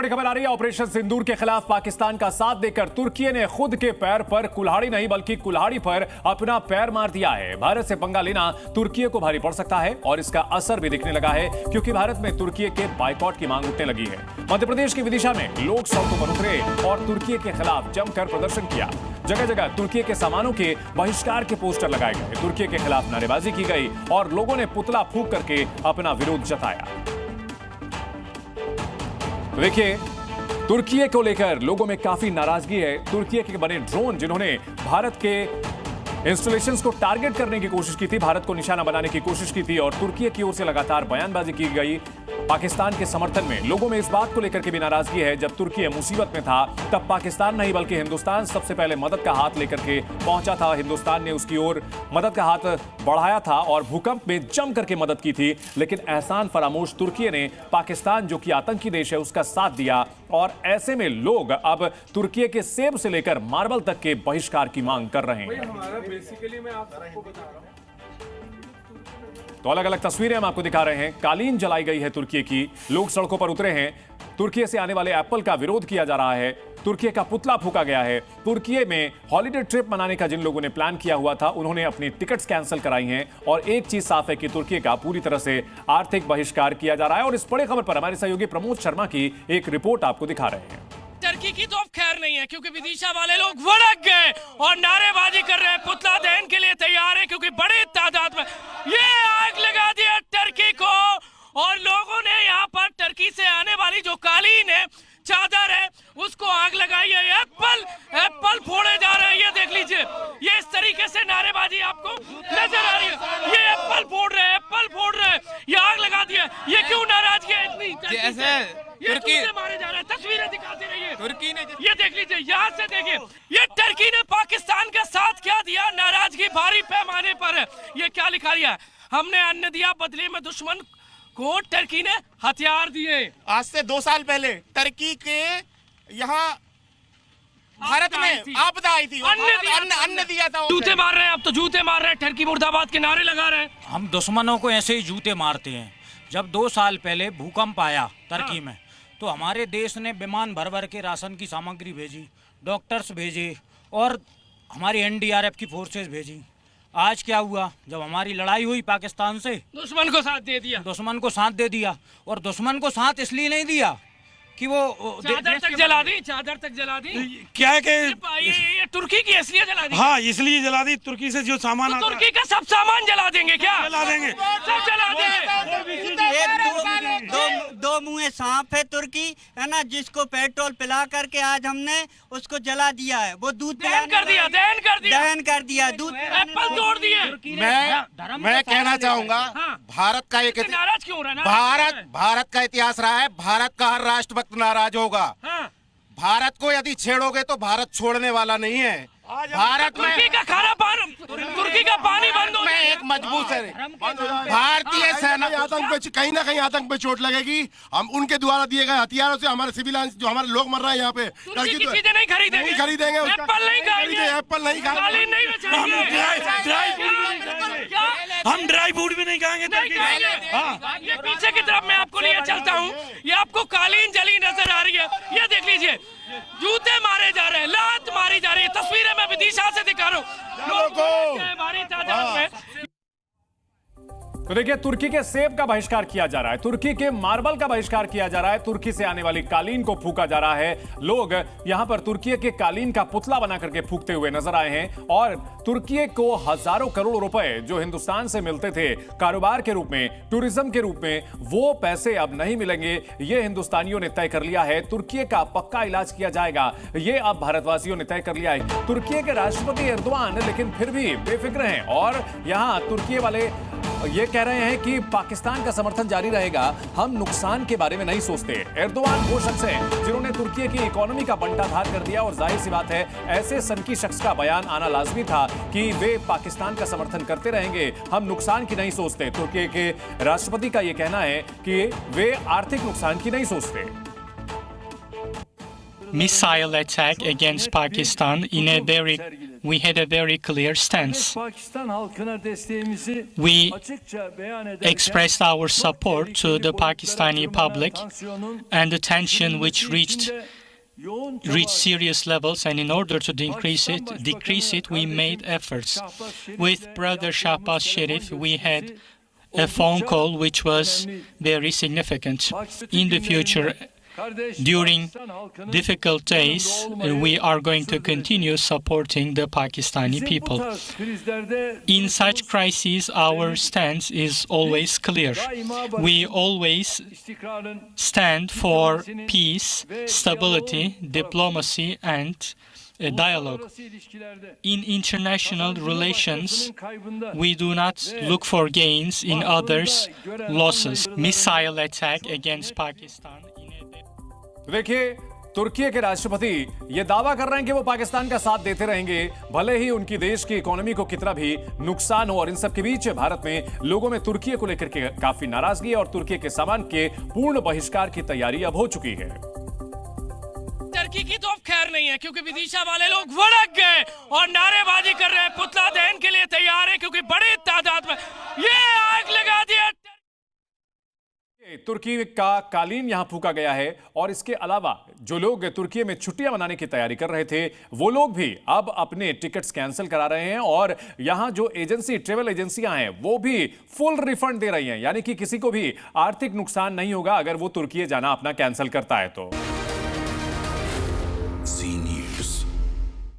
बड़ी खबर आ रही है। ऑपरेशन सिंदूर के खिलाफ पाकिस्तान का साथ देकर तुर्की ने खुद के पैर पर कुल्हाड़ी नहीं बल्कि कुल्हाड़ी पर अपना पैर मार दिया है। भारत से पंगा लेना तुर्की को भारी पड़ सकता है और इसका असर भी दिखने लगा है, क्योंकि भारत में तुर्की के बाइकॉट की मांग उठने लगी है। मध्य प्रदेश की विदिशा में लोग सड़कों पर उतरे और तुर्की के खिलाफ जमकर प्रदर्शन किया। जगह जगह तुर्की के सामानों के बहिष्कार के पोस्टर लगाए गए, तुर्की के खिलाफ नारेबाजी की गई और लोगों ने पुतला फूंक करके अपना विरोध जताया। देखिए, तुर्की को लेकर लोगों में काफी नाराजगी है। तुर्की के बने ड्रोन जिन्होंने भारत के इंस्टॉलेशंस को टारगेट करने की कोशिश की थी, भारत को निशाना बनाने की कोशिश की थी और तुर्की की ओर से लगातार बयानबाजी की गई। पाकिस्तान के समर्थन में लोगों में इस बात को लेकर के भी नाराजगी है, जब तुर्की मुसीबत में था तब पाकिस्तान नहीं बल्कि हिंदुस्तान सबसे पहले मदद का हाथ लेकर के पहुंचा था। हिंदुस्तान ने उसकी ओर मदद का हाथ बढ़ाया था और भूकंप में जम करके मदद की थी, लेकिन एहसान फरामोश तुर्की ने पाकिस्तान जो कि आतंकी देश है उसका साथ दिया और ऐसे में लोग अब तुर्की के सेब से लेकर मार्बल तक के बहिष्कार की मांग कर रहे हैं। बेसिकली मैं आप सबको बता रहा हूं, तो अलग अलग तस्वीरें हम आपको दिखा रहे हैं। कालीन जलाई गई है तुर्की की, लोग सड़कों पर उतरे हैं। तुर्की से आने वाले एप्पल का विरोध किया जा रहा है, तुर्की का पुतला फूंका गया है। तुर्की में हॉलिडे ट्रिप मनाने का जिन लोगों ने प्लान किया हुआ था उन्होंने अपनी टिकट्स कैंसिल कराई हैं और एक चीज साफ है कि तुर्की का पूरी तरह से आर्थिक बहिष्कार किया जा रहा है। और इस बड़ी खबर पर हमारे सहयोगी प्रमोद शर्मा की एक रिपोर्ट आपको दिखा रहे हैं। टर्की की तो अब खैर नहीं है, क्योंकि विदिशा वाले लोग भड़क गए और नारेबाजी कर रहे हैं, पुतला दहन के लिए तैयार है, क्योंकि बड़ी तादाद में ये आग लगा दिया टर्की को। और लोगों ने यहाँ पर टर्की से आने वाली जो कालीन है, चादर है, उसको आग लगाई है। एप्पल फोड़े जा रहे हैं, ये देख लीजिए, ये इस तरीके से नारेबाजी आपको नजर आ रही है। ये एप्पल फोड़ रहे हैं, ये आग लगा दिया। ये क्यों नाराजगी है इतनी? जैसे तुर्की मारे जा रहे हैं, तस्वीरें दिखाती रहिए। तुर्की ने ये देख लीजिए, यहाँ से देखिए, ये टर्की ने पाकिस्तान का साथ क्या दिया, नाराजगी भारी पैमाने पर है। ये क्या लिखा दिया है, हमने अन्न दिया, बदले में दुश्मन को टर्की ने हथियार दिए। आज से 2 साल पहले टर्की के यहाँ भारत में आपदा आई थी, अन्न दिया था। जूते मार रहे हैं, अब तो जूते मार रहे हैं, टर्की मुर्दाबाद के नारे लगा रहे हैं। हम दुश्मनों को ऐसे ही जूते मारते हैं। जब 2 साल पहले भूकंप आया टर्की में, तो हमारे देश ने विमान भर भर के राशन की सामग्री भेजी, डॉक्टर्स भेजे और हमारी एनडीआरएफ की फोर्सेस भेजी। आज क्या हुआ, जब हमारी लड़ाई हुई पाकिस्तान से, दुश्मन को साथ दे दिया। दुश्मन को साथ दे दिया। और दुश्मन को साथ इसलिए नहीं दिया कि वो चादर तक जला दी, चादर तक जला दी। क्या है कि ये तुर्की की इसलिए जला दी। हाँ, इसलिए जला दी। तुर्की से जो सामान तो आता तुर्की का सब सामान जला देंगे क्या? जला देंगे, सब जला देंगे। दो मुँहे सांप है तुर्की, है ना, जिसको पेट्रोल पिला करके आज हमने उसको जला दिया है। वो दूध दहन कर दिया, दूध एप्पल तोड़ दिए। मैं कहना चाहूंगा, भारत का एक नाराज क्यों हो रहा है? भारत का इतिहास रहा है, भारत का हर राष्ट्रभक्त नाराज होगा। हाँ। भारत को यदि छेड़ोगे तो भारत छोड़ने वाला नहीं है। भारत में तुर्की का खाना तुर्की का पानी बंद हो मैं एक मजबूत है भारतीय सेना। आतंक पे कहीं ना कहीं आतंक पे चोट लगेगी। हम उनके द्वारा दिए गए हथियारों से हमारे सिविलियन जो हमारे लोग मर रहे हैं यहाँ पे, चीजें नहीं खरीदेंगे, एप्पल नहीं हम ड्राई फ्रूट भी नहीं खाएंगे। ये पीछे की तरफ मैं आपको लिए चलता हूँ, ये आपको कालीन जली नजर आ रही है। ये देख लीजिए, जूते मारे जा रहे हैं, लात मारी जा रही है। तस्वीरें मैं विदिशा से दिखा रहा हूँ, लोग भारी तादाद में। तो देखिए, तुर्की के सेब का बहिष्कार किया जा रहा है, तुर्की के मार्बल का बहिष्कार किया जा रहा है, तुर्की से आने वाली कालीन को फूंका जा रहा है। लोग यहां पर तुर्की के कालीन का पुतला बना करके फूंकते हुए नजर आए हैं और तुर्की को हजारों करोड़ रुपए जो हिंदुस्तान से मिलते थे कारोबार के रूप में, टूरिज्म के रूप में, वो पैसे अब नहीं मिलेंगे। ये हिंदुस्तानियों ने तय कर लिया है। तुर्की का पक्का इलाज किया जाएगा, ये अब भारतवासियों ने तय कर लिया है। तुर्की के राष्ट्रपति एर्दोआन लेकिन फिर भी बेफिक्र हैं और यहां तुर्की वाले ये कह रहे हैं कि पाकिस्तान का समर्थन जारी रहेगा, हम नुकसान के बारे में नहीं सोचते। एर्दोआन वो शख्स है जिन्होंने तुर्की की इकोनॉमी का बंटाधार कर दिया और जाहिर सी बात है, ऐसे सनकी शख्स का बयान आना लाजमी था कि वे पाकिस्तान का समर्थन करते रहेंगे, हम नुकसान की नहीं सोचते। तुर्की के राष्ट्रपति का यह कहना है कि वे आर्थिक नुकसान की नहीं सोचते। Missile attack against Pakistan in a very we had a very clear stance. We expressed our support to the Pakistani public and the tension which reached serious levels, and in order to decrease it, we made efforts. With Brother Shahbaz Sharif, we had a phone call which was very significant. In the future, during difficult days, we are going to continue supporting the Pakistani people. In such crises, our stance is always clear. We always stand for peace, stability, diplomacy, and dialogue. In international relations, we do not look for gains in others' losses. Missile attack against Pakistan. देखिए, तुर्की के राष्ट्रपति ये दावा कर रहे हैं कि वो पाकिस्तान का साथ देते रहेंगे, भले ही उनकी देश की इकोनॉमी को कितना भी नुकसान हो। और इन सब के बीच भारत में लोगों में तुर्की को लेकर के काफी नाराजगी है और तुर्की के सामान के पूर्ण बहिष्कार की तैयारी अब हो चुकी है। टर्की की तो अब खैर नहीं है, क्योंकि विदिशा वाले लोग भड़क गए और नारेबाजी कर रहे हैं, पुतला दहन के लिए तैयार है, क्योंकि बड़ी तादाद में ये आग लगा दिया। तुर्की का कालीन यहां फूका गया है और इसके अलावा जो लोग तुर्की में छुट्टियां मनाने की तैयारी कर रहे थे, वो लोग भी अब अपने टिकट्स कैंसिल करा रहे हैं और यहां जो ट्रेवल एजेंसियां हैं, वो भी फुल रिफंड दे रही हैं, यानी कि किसी को भी आर्थिक नुकसान नहीं होगा अगर वो तुर्की जाना अपना कैंसिल करता है तो।